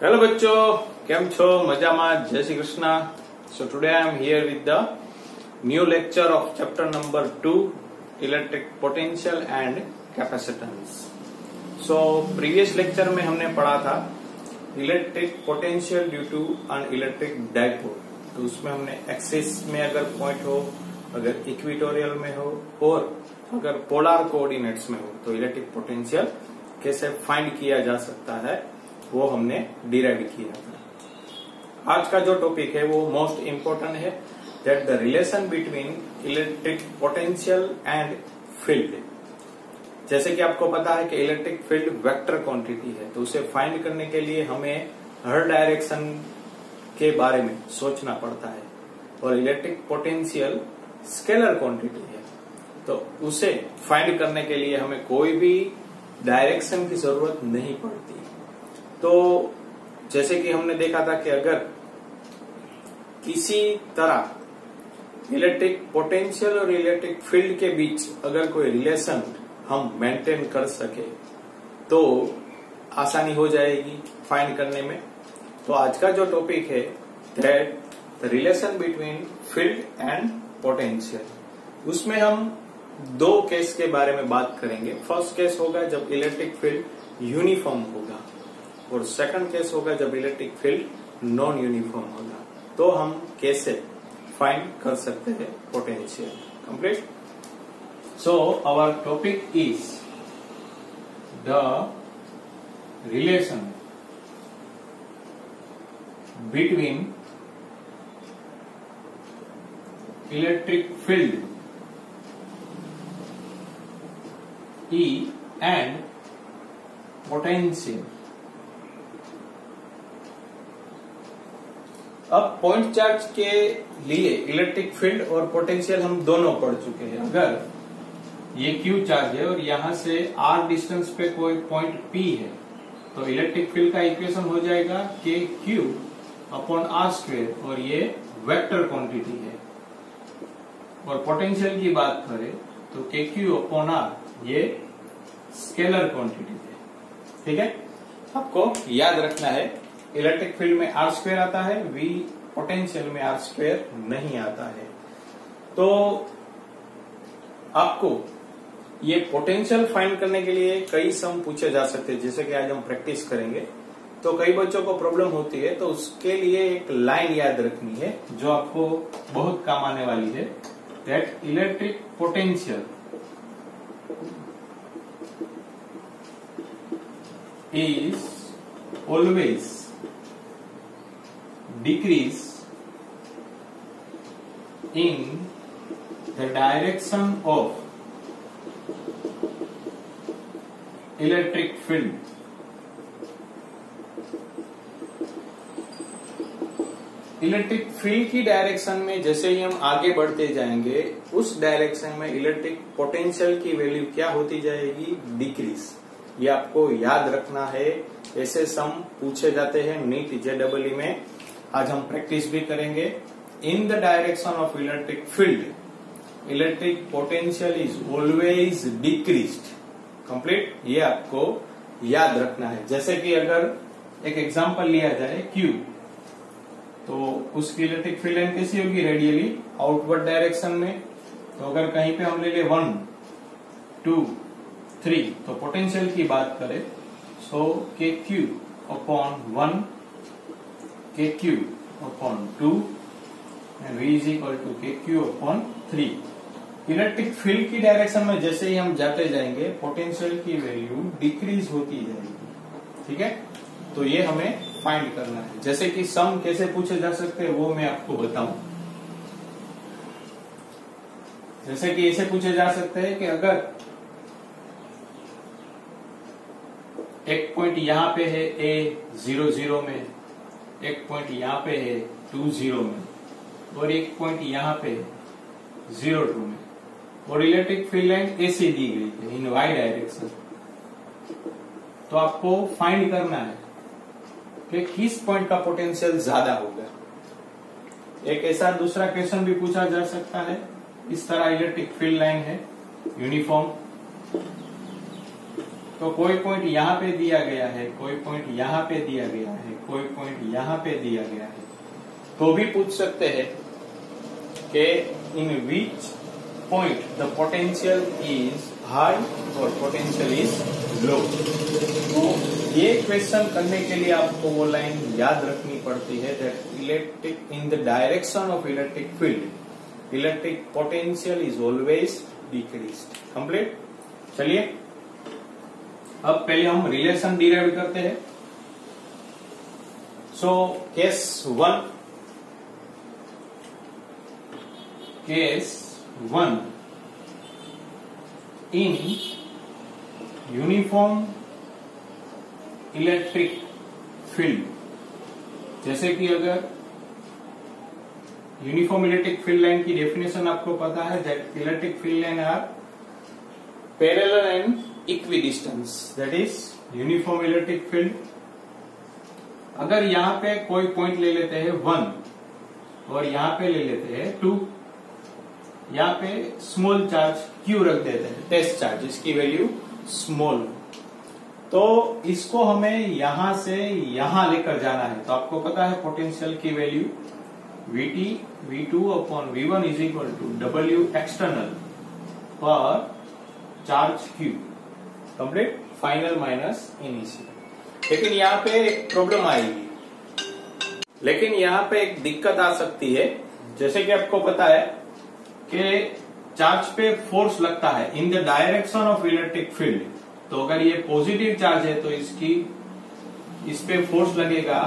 Hello बच्चों, કેમ છો? મજામાં? જય Shri Krishna. So today I am here with the new lecture of chapter number 2, electric potential and capacitance. So previous lecture में हमने पढ़ा था electric potential due to an electric dipole. तो उसमें हमने एक्सिस में अगर पॉइंट हो, अगर इक्वेटोरियल में हो और अगर पोलर कोऑर्डिनेट्स में हो तो इलेक्ट्रिक पोटेंशियल कैसे फाइंड किया जा सकता है वो हमने डिराइव किया था. आज का जो टॉपिक है वो मोस्ट इम्पोर्टेंट है, that the relation between electric potential and field. जैसे कि आपको पता है कि इलेक्ट्रिक फील्ड वेक्टर क्वांटिटी है, तो उसे फाइंड करने के लिए हमें हर डायरेक्शन के बारे में सोचना पड़ता है और इलेक्ट्रिक पोटेंशियल स्केलर क्वांटिटी है, तो उसे फाइंड करने के लिए हमें कोई भी डायरेक्शन की जरूरत नहीं पड़ती. तो जैसे कि हमने देखा था कि अगर किसी तरह इलेक्ट्रिक पोटेंशियल और इलेक्ट्रिक फील्ड के बीच अगर कोई रिलेशन हम मेंटेन कर सके तो आसानी हो जाएगी फाइंड करने में. तो आज का जो टॉपिक है that the relation between field and potential, उसमें हम दो केस के बारे में बात करेंगे. फर्स्ट केस होगा जब इलेक्ट्रिक फील्ड यूनिफॉर्म होगा और सेकंड केस होगा जब इलेक्ट्रिक फील्ड नॉन यूनिफॉर्म होगा. तो हम कैसे फाइंड कर सकते हैं potential. Complete. So our topic is the relation between electric field E and potential. अब पॉइंट चार्ज के लिए इलेक्ट्रिक फील्ड और पोटेंशियल हम दोनों पढ़ चुके हैं. अगर ये Q चार्ज है और यहां से R डिस्टेंस पे कोई पॉइंट P है तो इलेक्ट्रिक फील्ड का इक्वेशन हो जाएगा KQ अपॉन R², और ये वेक्टर क्वांटिटी है. और पोटेंशियल की बात करें तो KQ अपॉन R ये स्केलर क्वांटिटी है. ठीक है, आपको याद रखना है इलेक्ट्रिक फील्ड में R² आता है, V पोटेंशियल में R² नहीं आता है. तो आपको ये पोटेंशियल फाइंड करने के लिए कई सम पूछे जा सकते हैं, जैसे कि आज हम प्रैक्टिस करेंगे. तो कई बच्चों को प्रॉब्लम होती है, तो उसके लिए एक लाइन याद रखनी है जो आपको बहुत काम आने वाली है, that electric potential is always decrease in the direction of electric field. Electric field की डायरेक्शन में जैसे ही हम आगे बढ़ते जाएंगे उस डायरेक्शन में इलेक्ट्रिक पोटेंशियल की वैल्यू क्या होती जाएगी? डिक्रीज. ये आपको याद रखना है. ऐसे सम पूछे जाते हैं नीट JEE में. आज हम प्रैक्टिस भी करेंगे. इन the direction of electric field electric potential is always decreased. Complete. ये आपको याद रखना है. जैसे कि अगर एक एग्जांपल लिया जाए Q, तो उसकी इलेक्ट्रिक फील्ड लाइन कैसी होगी? रेडियली आउटवर्ड डायरेक्शन में. तो अगर कहीं पे हम ले ले 1, 2, 3, तो पोटेंशियल की बात करें so KQ upon 1, KQ upon 2 and V is equal to KQ upon 3. Electric field की डायरेक्शन में जैसे ही हम जाते जाएंगे पोटेंशियल की वैल्यू डिक्रीज होती जाएगी. ठीक है, तो ये हमें फाइंड करना है. जैसे कि सम कैसे पूछे जा सकते हैं वो मैं आपको बताऊं. जैसे कि ऐसे पूछे जा सकते हैं कि अगर एक पॉइंट यहाँ पे है A00 में, एक पॉइंट यहाँ पे है 20 में और एक पॉइंट यहाँ पे 02 में, और इलेक्ट्रिक फील्ड लाइन ऐसे दी गई है इन Y डायरेक्शन. तो आपको फाइंड करना है कि किस पॉइंट का पोटेंशियल ज्यादा होगा. एक ऐसा दूसरा क्वेश्चन भी पूछा जा सकता है. इस तरह इलेक्ट्रिक फील्ड लाइन है यूनिफॉर्म तो कोई पॉइंट यहाँ पे दिया गया है, कोई पॉइंट यहाँ पे दिया गया है, कोई पॉइंट यहाँ पे दिया गया है, तो भी पूछ सकते हैं कि in which point the potential is high और पोटेंशियल इज लो। तो ये क्वेश्चन करने के लिए आपको वो लाइन याद रखनी पड़ती है that electric in the direction of electric field electric potential is always decreased. Complete. चलिए अब पहले हम रिलेशन डिराइव करते हैं। So case 1 in uniform electric field, जैसे कि अगर यूनिफॉर्म इलेक्ट्रिक फील्ड लाइन की डेफिनेशन आपको पता है that electric field line are parallel and equidistance, that is uniform electric field. अगर यहां पे कोई पॉइंट ले लेते हैं 1 और यहां पे ले लेते हैं 2, यहां पे स्मॉल चार्ज Q रख देते हैं, टेस्ट चार्ज, इसकी वैल्यू स्मॉल। तो इसको हमें यहां से यहां लेकर जाना है। तो आपको पता है पोटेंशियल की value V2 upon V1 is equal to W external per charge Q। Complete. Final minus initial. लेकिन यहाँ पे एक प्रॉब्लम आएगी, लेकिन यहाँ पे एक दिक्कत आ सकती है। जैसे कि आपको पता है कि चार्ज पे फोर्स लगता है इन the direction of electric field. तो अगर ये पॉजिटिव चार्ज है तो इस पे फोर्स लगेगा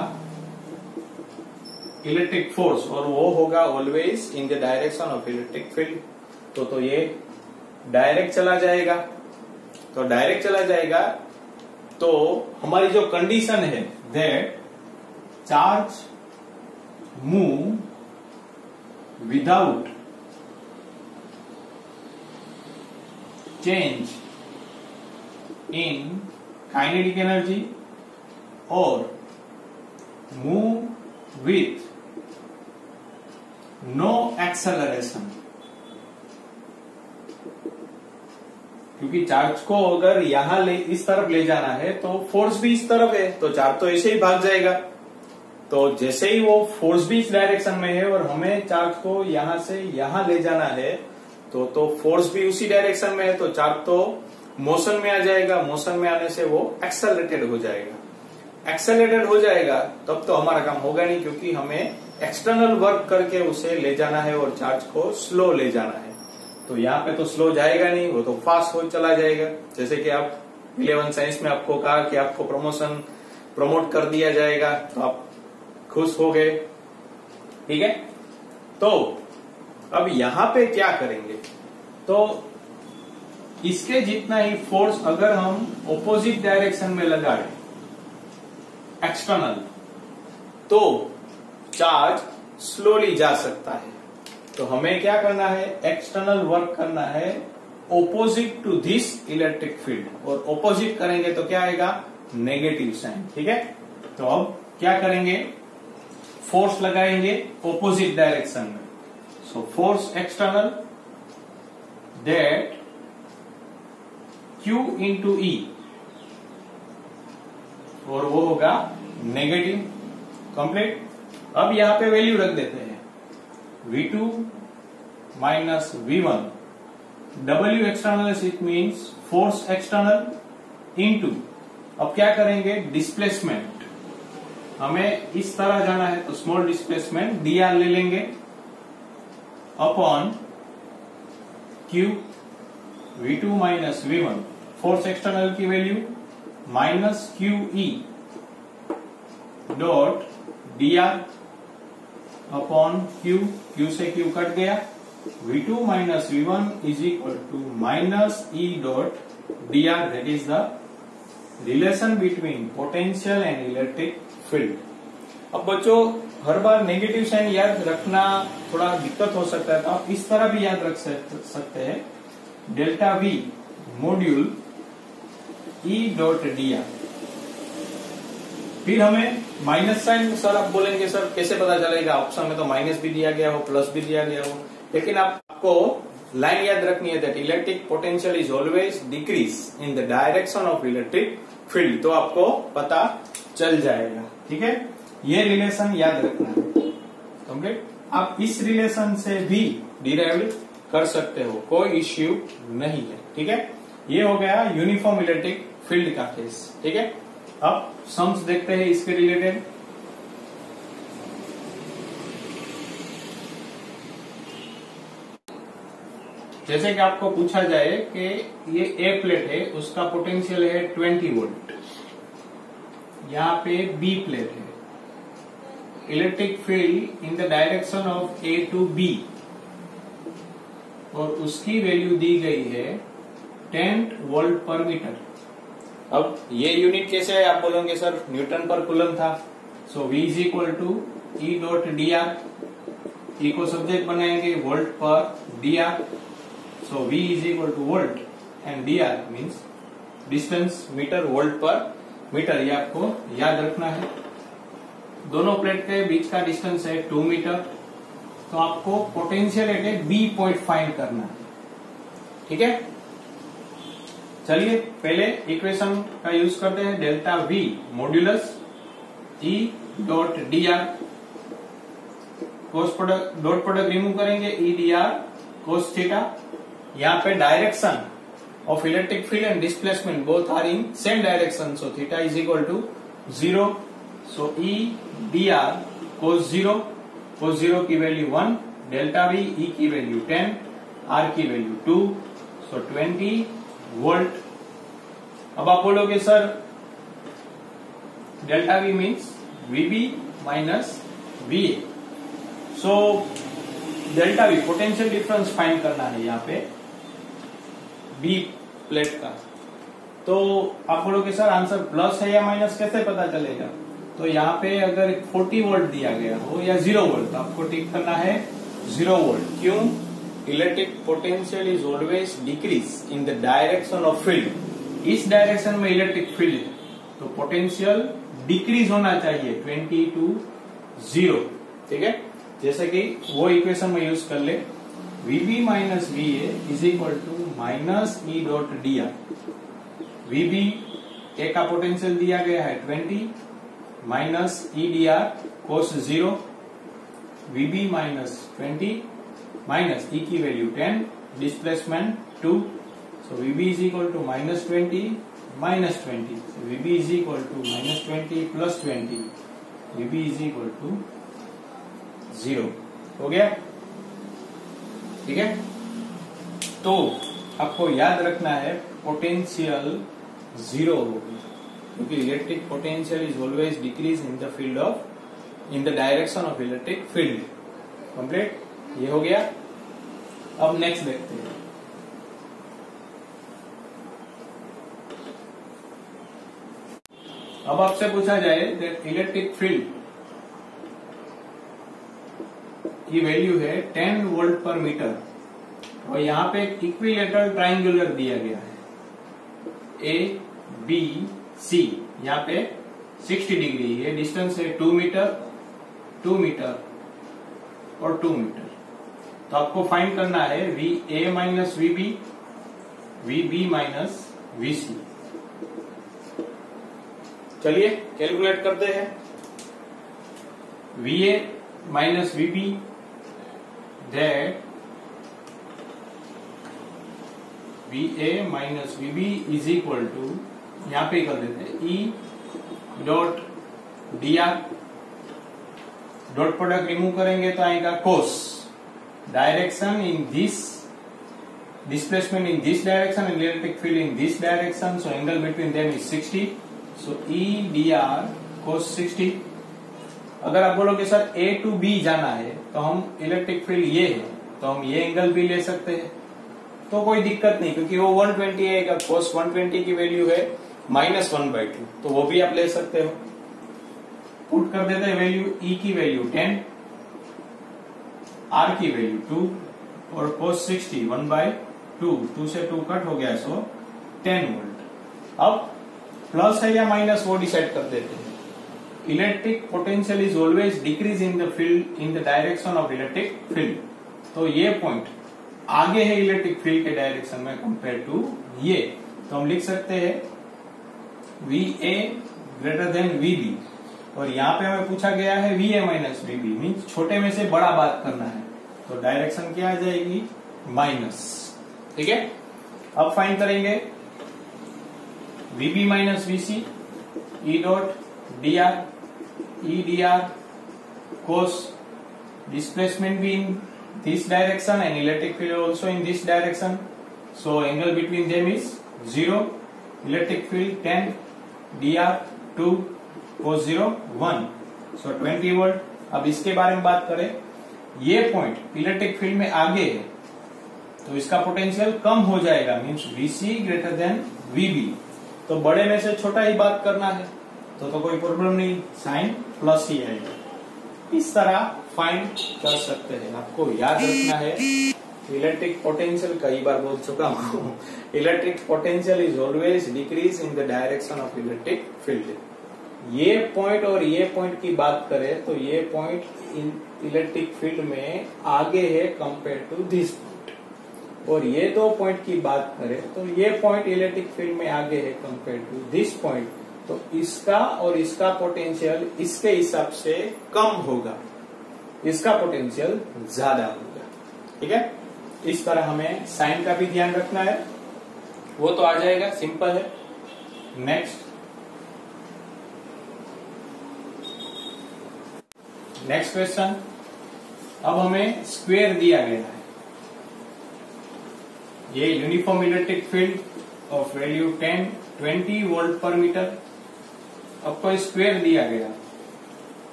इलेक्ट्रिक फोर्स, और वो होगा always in the direction of electric field. तो ये डायरेक्ट चला जाएगा। तो डायरेक्ट चला जाएगा तो हमारी जो कंडीशन है that charge move without change in kinetic energy और मूव विथ नो एक्सेलरेशन। क्योंकि चार्ज को अगर यहां इस तरफ ले जाना है तो फोर्स भी इस तरफ है, तो चार्ज तो ऐसे ही भाग जाएगा। तो जैसे ही वो फोर्स भी इस डायरेक्शन में है और हमें चार्ज को यहां से यहां ले जाना है तो फोर्स भी उसी डायरेक्शन में है, तो चार्ज तो मोशन में आ जाएगा। मोशन में आने से वो एक्सेलरेटेड हो जाएगा। एक्सेलरेटेड हो जाएगा तब तो हमारा काम होगा नहीं, क्योंकि हमें एक्सटर्नल वर्क करके उसे ले जाना है और चार्ज को स्लो ले जाना है। तो यहाँ पे तो स्लो जाएगा नहीं, वो तो फास्ट हो चला जाएगा। जैसे कि आप 11 साइंस में आपको कहा कि आपको प्रमोट कर दिया जाएगा, तो आप खुश हो गए। ठीक है। तो अब यहां पे क्या करेंगे, तो इसके जितना ही फोर्स अगर हम ऑपोजिट डायरेक्शन में लगाएं एक्सटर्नल, तो चार्ज स्लोली जा सकता है। तो हमें क्या करना है, एक्सटर्नल वर्क करना है opposite to this electric field, और ऑपोजिट करेंगे तो क्या आएगा, नेगेटिव साइन। ठीक है। तो अब क्या करेंगे, फोर्स लगाएंगे ऑपोजिट डायरेक्शन में। So force external that Q into E, और वो होगा नेगेटिव। कंप्लीट। अब यहां पे वैल्यू रख देते हैं V2 minus V1, W external it means force external into, अब क्या करेंगे, डिस्प्लेसमेंट। हमें इस तरह जाना है तो स्मॉल डिस्प्लेसमेंट dr ले लेंगे upon Q, V2 minus V1, force external की value minus QE dot dr upon Q से Q कट गया, V2 minus V1 is equal to minus E dot dr, that is the relation between potential and electric field. अब बच्चों हर बार negative sign याद रखना थोड़ा दिक्कत हो सकता है, तो आप इस तरह भी याद रख सकते हैं, delta V module E dot dr। फिर हमें माइनस साइन, सर आप बोलेंगे सर कैसे पता चलेगा, ऑप्शन में तो माइनस भी दिया गया हो प्लस भी दिया गया हो, लेकिन आपको लाइन याद रखनी है that electric potential is always decrease in the direction of electric field, तो आपको पता चल जाएगा। ठीक है, ये रिलेशन याद रखना है। कंप्लीट। आप इस रिलेशन से भी डिराइव कर सकते हो, कोई इश्यू नहीं है। ठीक है, ये हो गया यूनिफॉर्म इलेक्ट्रिक फील्ड का केस। ठीक है, अब सम्स देखते हैं इसके रिलेटेड। जैसे कि आपको पूछा जाए कि ये ए प्लेट है, उसका पोटेंशियल है 20 वोल्ट, यहाँ पे बी प्लेट है, electric field in the direction of A to B, और उसकी वैल्यू दी गई है 10 वोल्ट पर मीटर। अब ये यूनिट कैसे है, आप बोलोगे सर न्यूटन पर कूलम था, so V is equal to E dot D R, E को सब्जेक्ट बनाएंगे volt per D R, so V is equal to volt and D R means distance metre volt per metre, ये आपको याद रखना है। दोनों plate के बीच का डिस्टेंस है 2 मीटर, तो आपको potential at B point find करना है। ठीक है, चलिए पहले इक्वेशन का यूज करते हैं, delta V modulus E dot D R, cos product dot product remove करेंगे, E D R cos theta. यहाँ पे direction of electric field and displacement both are in same direction, so theta is equal to 0, so E dr cos 0, cos 0 की value 1, delta V E की value 10, R की value 2, so 20 volt. अब आप बोलोगे sir delta V means VB minus VA, सो delta V potential difference find करना है यहाँ पे बी प्लेट का। तो आप बोलोगे सर आंसर प्लस है या माइनस कैसे पता चलेगा, तो यहाँ पे अगर 40 वोल्ट दिया गया हो या 0 वोल्ट, तो आपको टिक करना है 0 वोल्ट। क्यों, electric potential is always decrease in the direction of field, इस डायरेक्शन में इलेक्ट्रिक फील्ड, तो पोटेंशियल डिक्रीज होना चाहिए 20 to 0। ठीक है, जैसे कि वो इक्वेशन में यूज कर ले, VB minus VA is equal to minus E dot D R. VB A का पोटेंशियल दिया गया है 20 minus E D R cos 0, VB minus 20 minus E की value 10, displacement 2, so VB is equal to minus 20 minus 20, so VB is equal to minus 20 plus 20, VB is equal to 0 हो गया। ठीक है, तो आपको याद रखना है पोटेंशियल 0 होगी, क्योंकि electric potential is always decrease in the field of in the direction of electric field. Complete, ये हो गया। अब नेक्स्ट देखते हैं। अब आपसे पूछा जाए दैट इलेक्ट्रिक फील्ड की वैल्यू है 10 वोल्ट पर मीटर, और यहाँ पे एक इक्विलेटरल ट्राइंगुलर दिया गया है ए बी सी, यहाँ पे 60 डिग्री है, डिस्टेंस है 2 मीटर 2 मीटर और 2 मीटर। तो आपको फाइंड करना है V A minus VB, VB minus VC. चलिए कैलकुलेट करते हैं। V A minus VB that VA minus VB is equal to, यहाँ पे कर देते हैं E dot D R, dot product remove करेंगे तो आएगा cos, direction in this, displacement in this direction and electric field in this direction, so angle between them is 60, सो E D R cos 60। अगर आप बोलोगे सर ए टू बी जाना है, तो हम इलेक्ट्रिक फील्ड ये है, तो हम ये एंगल भी ले सकते हैं, तो कोई दिक्कत नहीं, क्योंकि वो 120 है, कोस 120 की वैल्यू है -1/2, तो वो भी आप ले सकते हो। पुट कर देते हैं वैल्यू, ई की वैल्यू 10, आर की वैल्यू 2 और कोस 60 1/2, 2 से 2 कट हो गया, सो 10 वोल्ट। अब प्लस है या माइनस वो डिसाइड कर देते हैं। Electric potential is always decrease in the field in the direction of electric field, तो ये पॉइंट आगे है इलेक्ट्रिक फील्ड के डायरेक्शन में कंपेयर टू ये, तो हम लिख सकते हैं VA ग्रेटर देन VB, और यहाँ पे हमें पूछा गया है VA माइनस VB, मीन्स छोटे में से बड़ा बात करना है, तो डायरेक्शन क्या आ जाएगी माइनस। ठीक है, अब फाइंड करेंगे VB minus VC E dot dr E dr cos displacement be in this direction and electric field also in this direction, so angle between them is 0, electric field 10 dr 2 cos 0 1, so 20 volt. अब इसके बारे में बात करें, ये point electric field में आगे है तो इसका पोटेंशियल कम हो जाएगा, means VC greater than VB, तो बड़े में से छोटा ही बात करना है, तो कोई प्रॉब्लम नहीं, साइन प्लस ही आएगा। इस तरह फाइंड कर सकते हैं। आपको याद रखना है इलेक्ट्रिक पोटेंशियल, कई बार बोल चुका हूँ, electric potential is always decrease in the direction of electric field. ये पॉइंट और ये पॉइंट की बात करें तो ये पॉइंट इलेक्ट्रिक फील्ड में आगे है कंपेयर टू दिस पॉइंट, और ये दो पॉइंट की बात करें तो ये पॉइंट इलेक्ट्रिक फील्ड में आगे है कंपेयर टू दिस पॉइंट, तो इसका और इसका पोटेंशियल इसके हिसाब से कम होगा, इसका पोटेंशियल ज्यादा होगा। ठीक है, इस तरह हमें साइन का भी ध्यान रखना है, वो तो आ जाएगा, सिंपल है। नेक्स्ट क्वेश्चन, अब हमें स्क्वायर दिया गया है, ये uniform electric field of value 10-20 volt per metre, आपको स्क्वायर दिया गया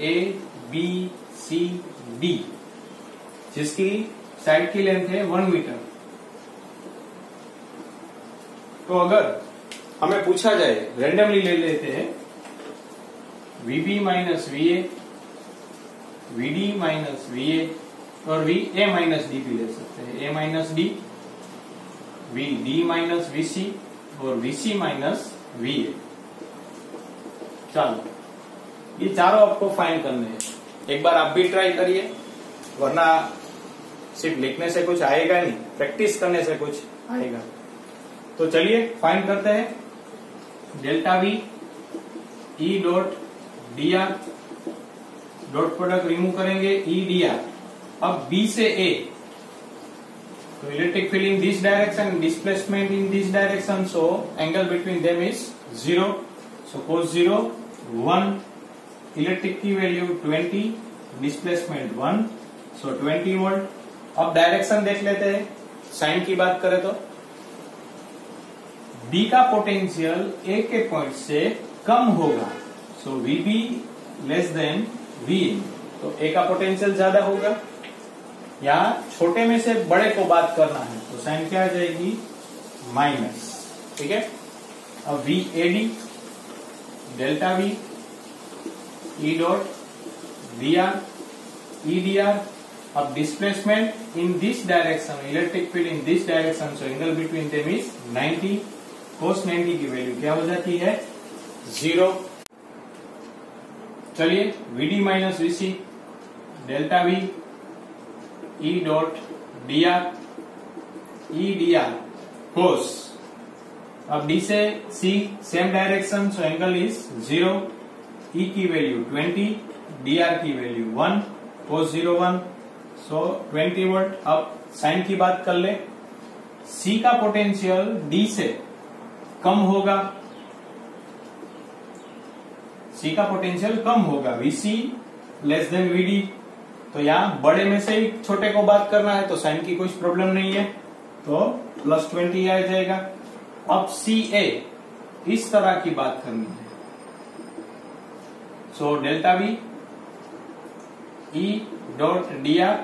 ABCD, जिसकी साइड की लेंथ है 1 मीटर। तो अगर हमें पूछा जाए, रेंडमली ले लेते हैं, VB minus VA, VD minus VA और VA माइनस D भी ले सकते हैं, A minus D, VD minus VC और VC माइनस VA। चलो, ये चारों आपको फाइंड करने हैं, एक बार आप भी ट्राई करिए, वरना सिर्फ लिखने से कुछ आएगा नहीं, प्रैक्टिस करने से कुछ आएगा। तो चलिए फाइंड करते हैं, delta V E dot dr, dot product remove करेंगे, E dr। अब B से A, तो electric field in this direction, displacement in this direction, so angle between them is 0, so cos 0 1, electric की वैल्यू 20, डिस्प्लेसमेंट 1, सो 20 volt. अब direction देख लेते हैं, sign की बात करें तो B का पोटेंशियल A के पॉइंट से कम होगा, सो VB लेस देन VA, तो A का पोटेंशियल ज्यादा होगा, यहाँ छोटे में से बड़े को बात करना है, तो साइन क्या आ जाएगी माइनस। ठीक है, अब VAD delta V E dot dr E dr, अब displacement in this direction, electric field in this direction, so angle between them is 90, cos 90 की वैल्यू क्या हो जाती है 0। चलिए VD minus VC delta V E dot dr E dr cos, अब D से C same direction, so angle is 0, E की value 20, dr की वैल्यू 1, cos 0 1, सो 20 वोल्ट। अब साइन की बात कर ले, C का पोटेंशियल D से कम होगा, C का पोटेंशियल कम होगा, VC लेस देन VD, तो यहाँ बड़े में से ही छोटे को बात करना है, तो साइन की कोई प्रॉब्लम नहीं है, तो प्लस 20 आ जाएगा। अब CA इस तरह की बात करनी है, सो delta V E dot dr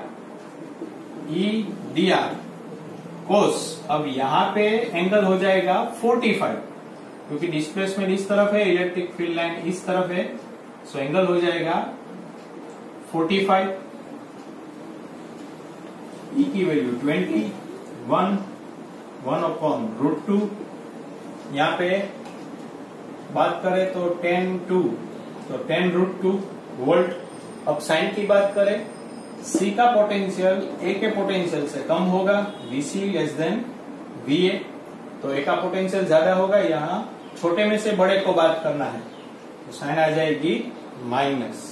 E dr cos, अब यहाँ पे एंगल हो जाएगा 45, क्योंकि डिस्प्लेसमेंट इस तरफ है, इलेक्ट्रिक फील्ड लाइन इस तरफ है, सो एंगल हो जाएगा 45, E की वैल्यू 20, 1 अपॉन √2, यहाँ पे बात करें तो 10 2, तो 10 √2 वोल्ट। अब साइन की बात करें, सी का पोटेंशियल ए के पोटेंशियल से कम होगा, Vc लेस देन Va। तो ए का पोटेंशियल ज्यादा होगा, यहाँ छोटे में से बड़े को बात करना है, तो साइन आ जाएगी माइनस।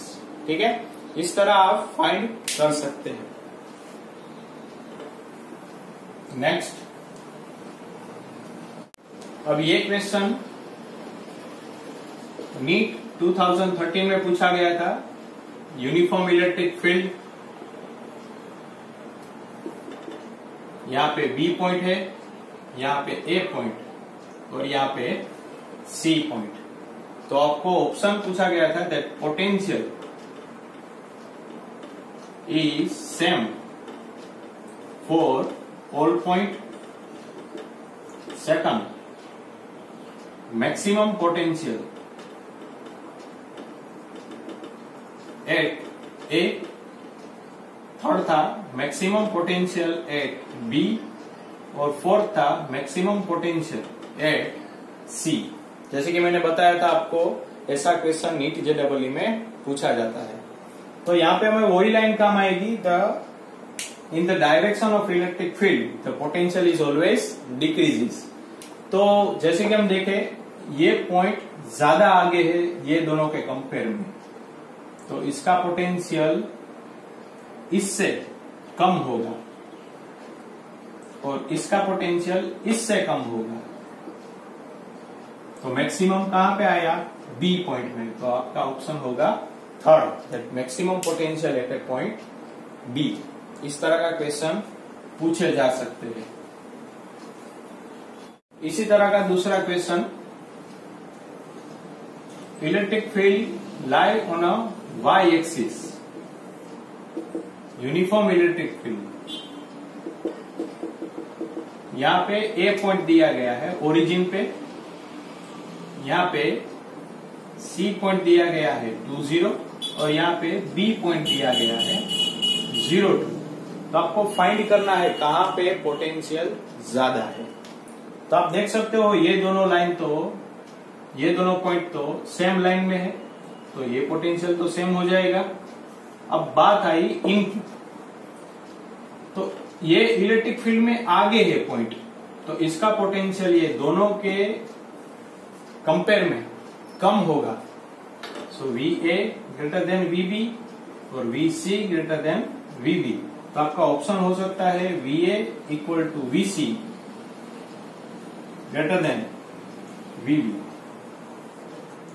ठीक है, इस तरह आप फाइंड कर सकते हैं। नेक्स्ट, अब ये क्वेश्चन नीट 2013 में पूछा गया था। यूनिफॉर्म इलेक्ट्रिक फील्ड, यहाँ पे बी पॉइंट है, यहाँ पे ए पॉइंट और यहाँ पे सी पॉइंट। तो आपको ऑप्शन पूछा गया था that potential is same for all point. Second, maximum potential at A. Third था मैक्सिमम पोटेंशियल एट बी और फोर्थ था मैक्सिमम पोटेंशियल एट सी। जैसे कि मैंने बताया था आपको, ऐसा क्वेश्चन नीट जेईई में पूछा जाता है। तो यहाँ पे हमें वही लाइन काम आएगी, इन the direction of electric field the potential is always decreases. तो जैसे कि हम देखें, ये पॉइंट ज्यादा आगे है ये दोनों के कंपेयर में, तो इसका पोटेंशियल इससे कम होगा और इसका पोटेंशियल इससे कम होगा। तो मैक्सिमम कहां पे आया? बी पॉइंट में। तो आपका ऑप्शन होगा third, that maximum potential at A point B. इस तरह का क्वेश्चन पूछे जा सकते हैं। इसी तरह का दूसरा question, electric field lie on a y axis, uniform electric field. यहां पे ए पॉइंट दिया गया है ओरिजिन पे, यहां पे सी पॉइंट दिया गया है 2, 0 और यहां पे बी पॉइंट दिया गया है 0, 2। तो आपको फाइंड करना है कहां पे पोटेंशियल ज्यादा है। तो आप देख सकते हो ये दोनों लाइन तो, ये दोनों पॉइंट तो सेम लाइन में है, तो ये पोटेंशियल तो सेम हो जाएगा। अब बात आई इनकी, तो ये इलेक्ट्रिक फील्ड में आगे है पॉइंट, तो इसका पोटेंशियल ये दोनों के कंपेयर में कम होगा। So VA greater than VB और VC ग्रेटर देन VB। तो आपका ऑप्शन हो सकता है VA equal to VC greater than VB।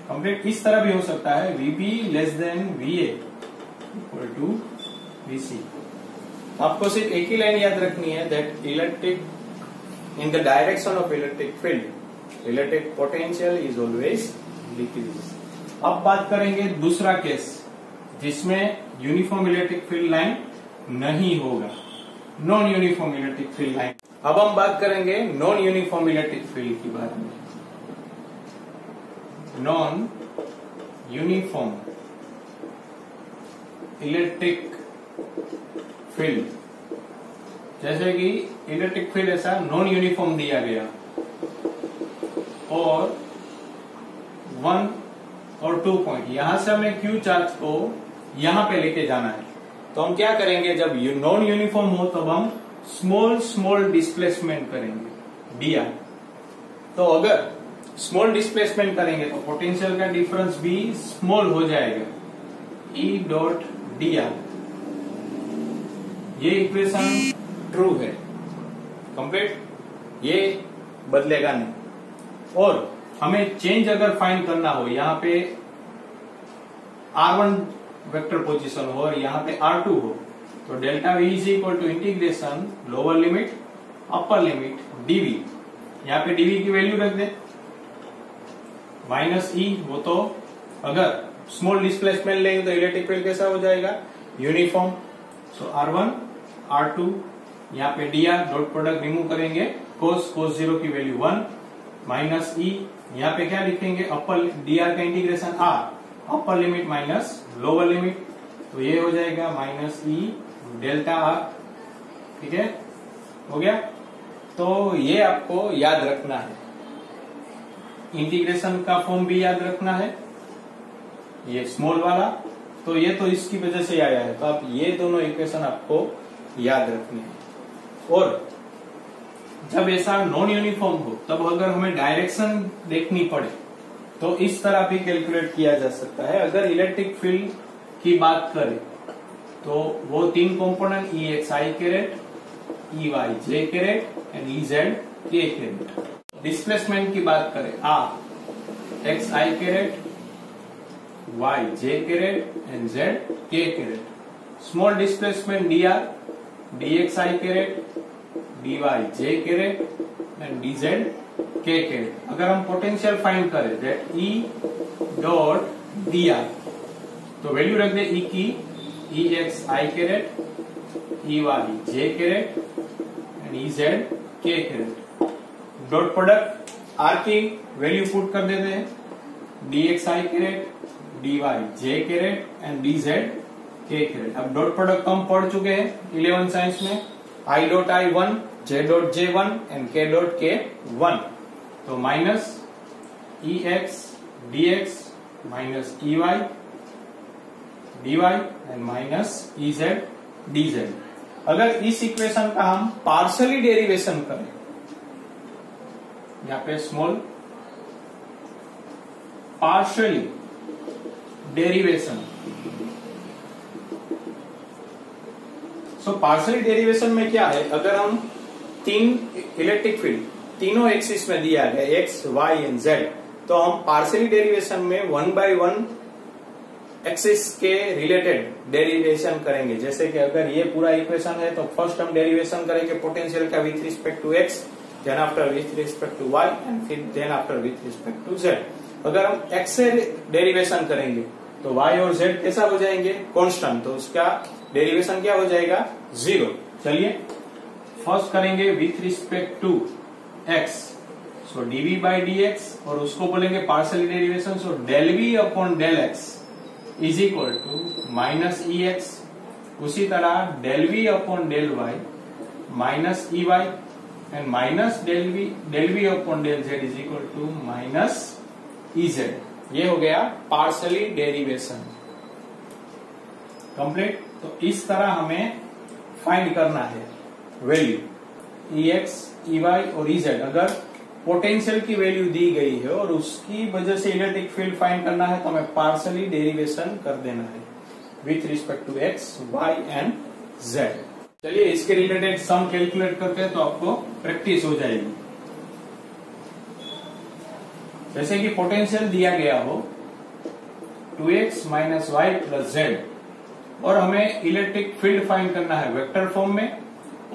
Complete इस तरह भी हो सकता है, VB less than VA equal to VC। आपको सिर्फ एक ही लाइन याद रखनी है, that electric in the direction of electric field electric potential is always decrease. अब बात करेंगे दूसरा केस जिसमें यूनिफॉर्म इलेक्ट्रिक फील्ड लाइन नहीं होगा, non uniform electric field line. अब हम बात करेंगे नॉन यूनिफॉर्म इलेक्ट्रिक फील्ड के बारे में। नॉन यूनिफॉर्म इलेक्ट्रिक फील्ड, जैसे कि इलेक्ट्रिक फील्ड ऐसा नॉन यूनिफॉर्म दिया गया और 1 और 2 पॉइंट, यहां से हमें क्यू चार्ज को यहां पे लेके जाना है। तो हम क्या करेंगे, जब नॉन यूनिफॉर्म हो तब हम स्मॉल स्मॉल डिस्प्लेसमेंट करेंगे dr। तो अगर स्मॉल डिस्प्लेसमेंट करेंगे तो पोटेंशियल का डिफरेंस भी स्मॉल हो जाएगा, E डॉट dr। ये इक्वेशन ट्रू है, कंप्लीट, ये बदलेगा नहीं। और हमें चेंज अगर फाइंड करना हो, यहाँ पे r1 वेक्टर पोजीशन हो और यहाँ पे r2 हो, तो delta V is equal to integration lower limit upper limit dv। यहाँ पे dv की वैल्यू रख दे माइनस E। वो तो अगर स्मॉल डिस्प्लेसमेंट लेंगे तो इलेक्ट्रिक फील्ड कैसा हो जाएगा, यूनिफॉर्म। सो r1 r2, यहाँ पे dr डॉट प्रोडक्ट रिमूव करेंगे, cos 0 की वैल्यू 1 माइनस E। यहाँ पे क्या लिखेंगे, अपर dr का इंटीग्रेशन r, अपर लिमिट माइनस लोअर लिमिट, तो ये हो जाएगा माइनस E डेल्टा r। ठीक है, हो गया। तो ये आपको याद रखना है, इंटीग्रेशन का फॉर्म भी याद रखना है, ये स्मॉल वाला तो ये तो इसकी वजह से आया है, तो आप ये दोनों इक्वेशन आपको याद रखनी है। और जब ऐसा नॉन यूनिफॉर्म हो तब अगर हमें डायरेक्शन देखनी पड़े तो इस तरह भी कैलकुलेट किया जा सकता है। अगर इलेक्ट्रिक फील्ड की बात करें तो वो तीन component E X I caret, E Y J caret and E Z K caret. Displacement की बात करें R X I caret, Y J caret and Z K caret. Small displacement D R D X I caret, D Y J caret and D Z K caret. अगर हम potential find करें that E dot D R, तो value रख दे E की E X I caret, E Y J caret and E Z K caret. Dot product R की value put कर देते हैं D X I caret, D Y J caret and D Z K caret. अब dot product हम पढ़ चुके हैं 11 science में, I dot I 1, J dot J 1 and K dot K 1। तो minus E X D X minus E Y D Y and minus E Z D Z. अगर इस equation का हम पार्शियली डेरिवेशन करें, यहां पे स्मॉल पार्शियली डेरिवेशन, सो partially derivation में क्या है, अगर हम तीन इलेक्ट्रिक फील्ड तीनों एक्सिस में दिया गया एक्स वाई एंड जेड, तो हम पार्शियली डेरिवेशन में 1 by 1 एक्सिस के रिलेटेड डेरिवेशन करेंगे। जैसे कि अगर ये पूरा इक्वेशन है तो फर्स्ट हम डेरिवेशन करेंगे पोटेंशियल का with respect to X, then after with respect to Y and फिर then after with respect to Z. अगर हम एक्स से डेरिवेशन करेंगे तो वाई और जेड कैसा हो जाएंगे, कांस्टेंट, तो उसका डेरिवेशन क्या हो जाएगा, 0। चलिए फर्स्ट करेंगे with respect to X, so DV by D X, और उसको बोलेंगे partial derivation, so del V upon del X is equal to minus E X. उसी तरह del V upon del Y minus E Y and minus del V upon del Z is equal to minus E Z. ये हो गया partially derivation complete. तो इस तरह हमें find करना है वैल्यू ई एक्स ई वाई और ई जेड। अगर पोटेंशियल की वैल्यू दी गई है और उसकी वजह से इलेक्ट्रिक फील्ड फाइंड करना है तो हमें पार्शियली डेरिवेशन कर देना है with respect to X Y and Z. चलिए इसके रिलेटेड सम कैलकुलेट करते हैं तो आपको प्रैक्टिस हो जाएगी। जैसे कि पोटेंशियल दिया गया हो 2x minus Y plus Z, और हमें इलेक्ट्रिक फील्ड फाइंड करना है वेक्टर फॉर्म में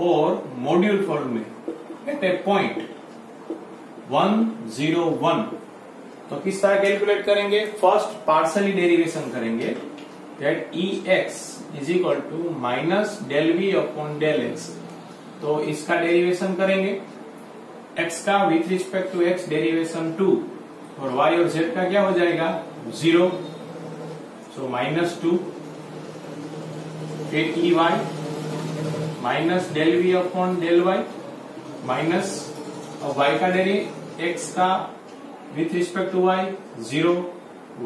और मॉड्यूल फॉर्म में एट ए पॉइंट 1 0 1। तो किस तरह कैलकुलेट करेंगे, फर्स्ट पार्शियली डेरिवेशन करेंगे that E X is equal to minus del V upon del X. तो इसका डेरिवेशन करेंगे एक्स का with respect to X derivation 2, और वाई और जेड का क्या हो जाएगा 0, सो माइनस 2, फिर E Y minus del V upon del Y minus, और y का डेरिवेटिव x का with respect to y 0,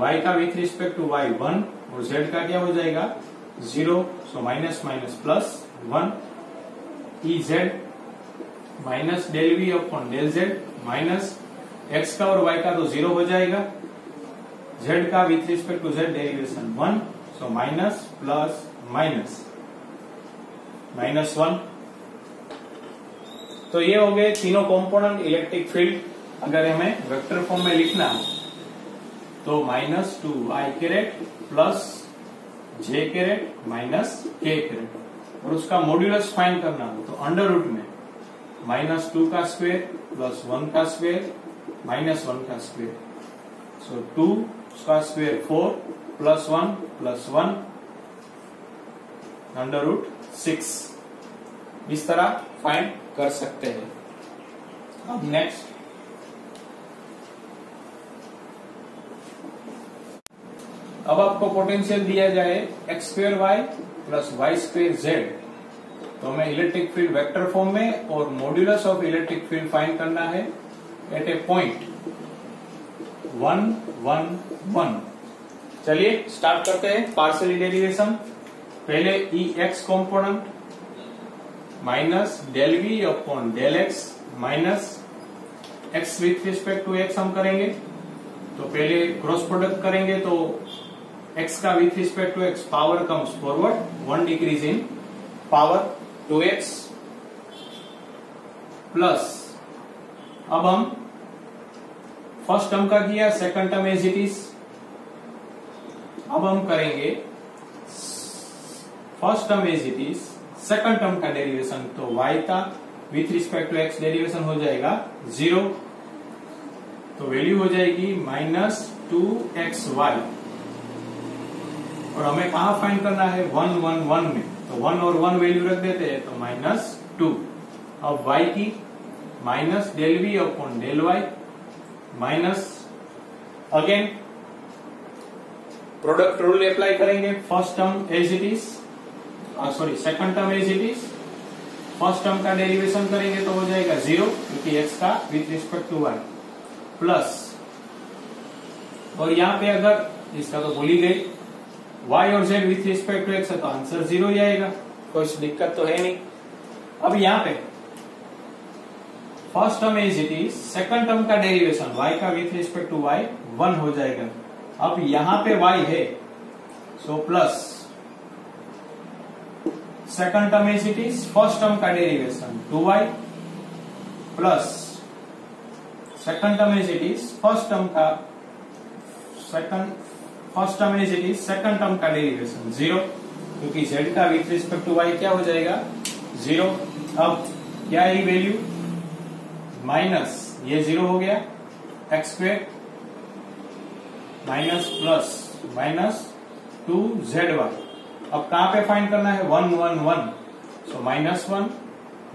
y का विथ रिस्पेक्ट टू y 1 और z का क्या हो जाएगा 0, so minus minus plus 1, E Z minus del V upon del Z minus x का और y का तो 0 हो जाएगा, z का with respect to z derivation 1, so minus plus minus minus 1। तो ये हो गए तीनों कंपोनेंट इलेक्ट्रिक फील्ड। अगर हमें वेक्टर फॉर्म में लिखना है तो माइनस 2 आई कैरेट प्लस जे कैरेट माइनस के कैरेट, और उसका मॉड्यूलस फाइंड करना हो तो अंडर रूट में माइनस 2 का स्क्वायर प्लस 1 का स्क्वायर माइनस 1 का स्क्वायर, सो 2 का स्क्वायर 4 प्लस 1 अंडर रूट 6। इस तरह फाइंड कर सकते हैं। अब नेक्स्ट, अब आपको पोटेंशियल दिया जाए X square Y plus Y square Z, तो हमें इलेक्ट्रिक फील्ड वेक्टर फॉर्म में और modulus of electric field find करना है एट ए पॉइंट 1 1 1। चलिए स्टार्ट करते हैं पार्शियली डेरिवेशन। पहले E X component minus del V upon del X minus X with respect to X हम करेंगे। तो पहले क्रॉस प्रोडक्ट करेंगे तो एक्स का with respect to X power comes forward, 1 decrease in power 2x plus अब हम फर्स्ट टर्म का किया, second term as it is. अब हम करेंगे first term as it is, second term का डेरिवेशन। तो y का with respect to x derivation हो जाएगा 0, तो वैल्यू हो जाएगी -2xy। और हमें कहां फाइंड करना है, 1 1 1 में, तो 1 और 1 वैल्यू रख देते हैं तो -2। अब y की minus del V upon del Y minus again product rule apply करेंगे। First term as it is, sorry second term as it is, first term का डेरिवेशन करेंगे तो हो जाएगा 0 क्योंकि x का with respect to y plus, और यहां पे अगर इसका तो भूल ही गई, y और z with respect to x है तो आंसर 0 ही आएगा, कोई दिक्कत तो है नहीं। अब यहां पे first term as it is, second term का डेरिवेशन y का विथ रिस्पेक्ट टू y 1 हो जाएगा। अब यहां पे y है so plus second term as it is, first term का derivation 2y plus second term as it is, first term as it is, second term का derivation 0 क्योंकि z का विथ रिस्पेक्ट टू y क्या हो जाएगा 0। अब क्या है वैल्यू, माइनस ये 0 हो गया, x square minus plus -2zy। अब कहां पे फाइंड करना है, 1 1 1, सो -1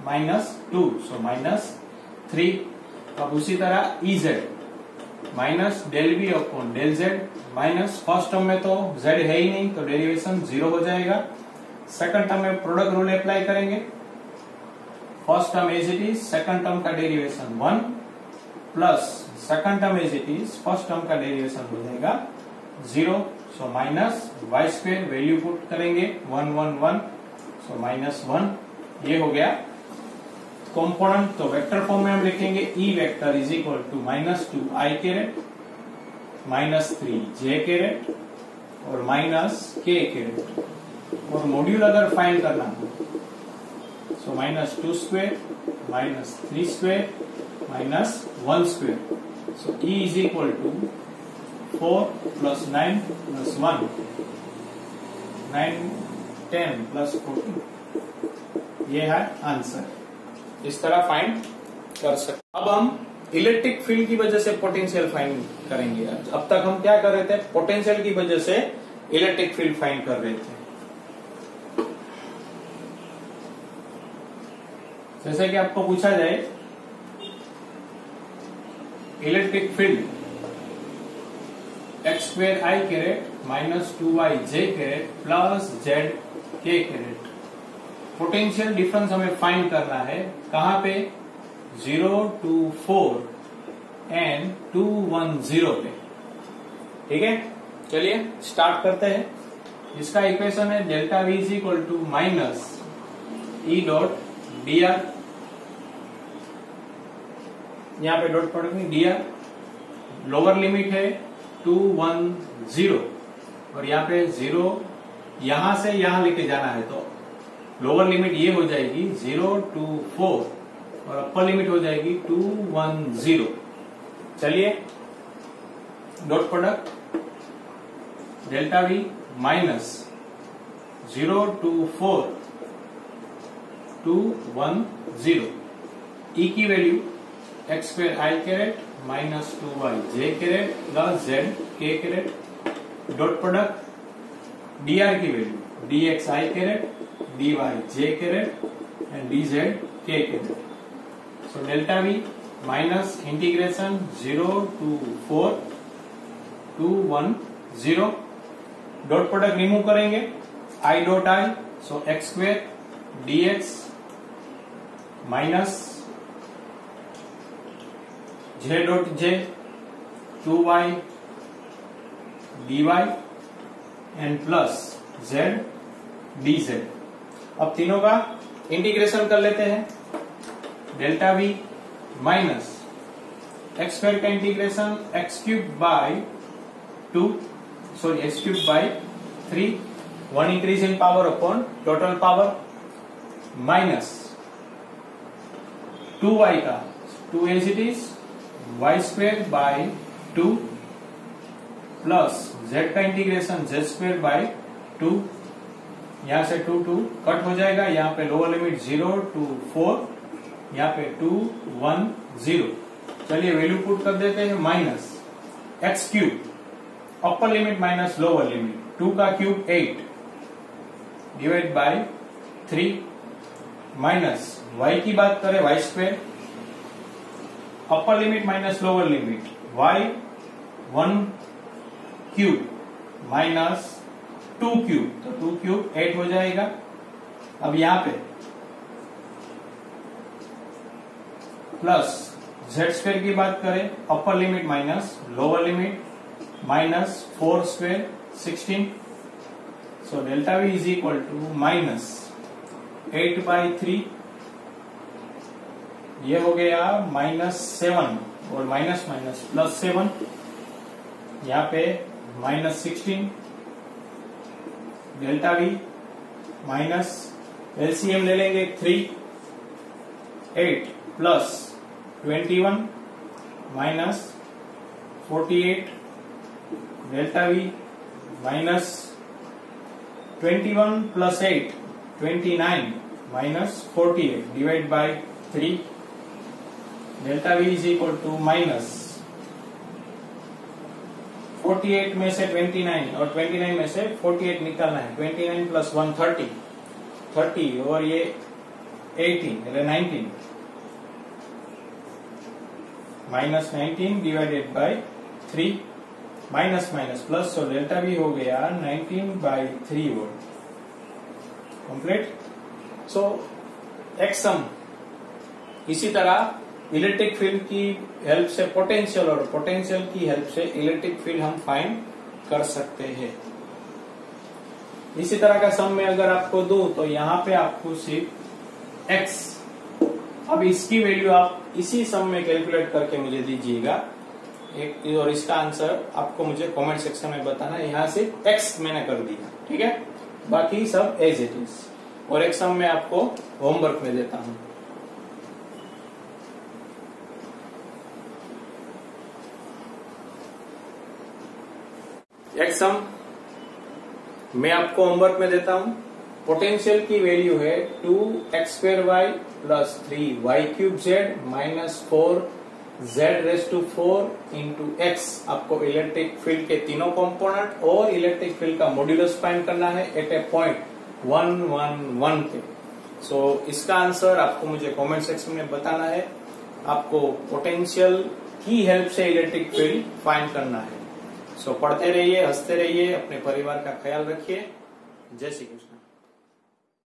-2 सो -3। अब उसी तरह Ez minus del V upon del z minus, first term में तो z है ही नहीं तो डेरिवेशन 0 हो जाएगा। सेकंड टर्म में प्रोडक्ट रूल अप्लाई करेंगे, first term as it is, second term का derivation 1 plus second term as it is, first term का डेरिवेशन हो जाएगा 0, so minus Y square, value put करेंगे 1 1 1 सो -1। ये हो गया कंपोनेंट। तो वेक्टर फॉर्म में हम लिखेंगे E vector is equal to -2i caret -3j caret और -k कैरेट। और मॉड्यूल अगर फाइंड करना हो so -2 square -3 square -1 square, so E is equal to 4 + 9 + 1, 9 10 + 14, ये है आंसर। इस तरह फाइंड कर सकते। अब हम इलेक्ट्रिक फील्ड की वजह से पोटेंशियल फाइंड करेंगे। अब तक हम क्या कर रहे थे, पोटेंशियल की वजह से इलेक्ट्रिक फील्ड फाइंड कर रहे थे। जैसे कि आपको पूछा जाए electric field x² i caret -2yj caret plus zk caret, potential difference हमें फाइंड करना है कहां पे, 0 to 4 एंड 2 1 0 पे। ठीक है, चलिए स्टार्ट करते हैं। इसका इक्वेशन है delta V is equal to minus E dot D R, यहां पे डॉट प्रोडक्ट में डी आर, लोअर लिमिट है 2 1 0 और यहाँ पे 0 यहां से यहां लेके जाना है तो लोअर लिमिट ये हो जाएगी 0 to 4 और अपर लिमिट हो जाएगी 2 1 0। चलिए dot product delta V minus 0 to 4 2 1 0, E की value x² i caret -2yj caret plus zk caret, dot product dr की value dx i caret dyj caret and dz k caret. So delta V minus integration 0 to 4 2 1 0, dot product remove करेंगे i dot i, सो x² dx minus j dot j 2y dy and plus Z D Z. अब तीनों का integration कर लेते हैं। Delta V minus X square का integration X cube by 2 sorry X cube by 3 1 increase in power upon total power minus 2y का 2 as it is Y square by 2 plus z का integration z square by 2। यहां से 2 2 cut हो जाएगा, यहाँ पे lower limit 0 to 4, यहाँ पे 2 1 0। चलिए वैल्यू पुट कर देते हैं। Minus X cube upper limit minus lower limit 2 का cube 8 divide by 3 minus y की बात करें Y square upper limit minus lower limit y 1 cube minus 2 cube, तो 2 क्यूब 8 हो जाएगा। अब यहां पे प्लस z स्क्वायर की बात करें upper limit minus lower limit minus 4 square 16। So delta V is equal to minus 8 by 3, ये हो गया माइनस 7 और माइनस माइनस प्लस 7, यहाँ पे minus 16। Delta V minus LCM ले लेंगे 3 8 plus 21 minus 48। Delta V minus 21 plus 8 29 minus 48 divide by 3। Delta V is equal to minus 48 में से 29 और 29 में से 48 निकालना है। 29 प्लस 1 30 और ये 18 19 minus 19 divided by 3 minus minus plus, so delta we हो गया 19 बाई 3 वोल्ट कंप्लीट। सो एक्सम इसी तरह इलेक्ट्रिक फील्ड की हेल्प से पोटेंशियल और पोटेंशियल की हेल्प से इलेक्ट्रिक फील्ड हम फाइंड कर सकते हैं। इसी तरह का सम में अगर आपको दूं तो यहाँ पे आपको सिर्फ x, अब इसकी वैल्यू आप इसी सम में कैलकुलेट करके मुझे दीजिएगा एक, और इसका आंसर आपको मुझे कमेंट सेक्शन में बताना है। यहाँ से x मैंने कर दिया, ठीक है, बाकी सब एज इट इज। और एक सम में आपको होमवर्क में देता हूं। एक सम मैं आपको होमवर्क में देता हूं। पोटेंशियल की वैल्यू है 2x² plus 3y³ minus 4z⁴ into x। आपको इलेक्ट्रिक फील्ड के तीनों कंपोनेंट और इलेक्ट्रिक फील्ड का मॉड्यूलस फाइंड करना है एट ए पॉइंट 1 1 1 पे। सो इसका आंसर आपको मुझे कमेंट सेक्शन में बताना है। आपको पोटेंशियल की हेल्प से इलेक्ट्रिक फील्ड फाइंड करना है। सो पढ़ते रहिए, हंसते रहिए, अपने परिवार का ख्याल रखिए। जय श्री कृष्ण।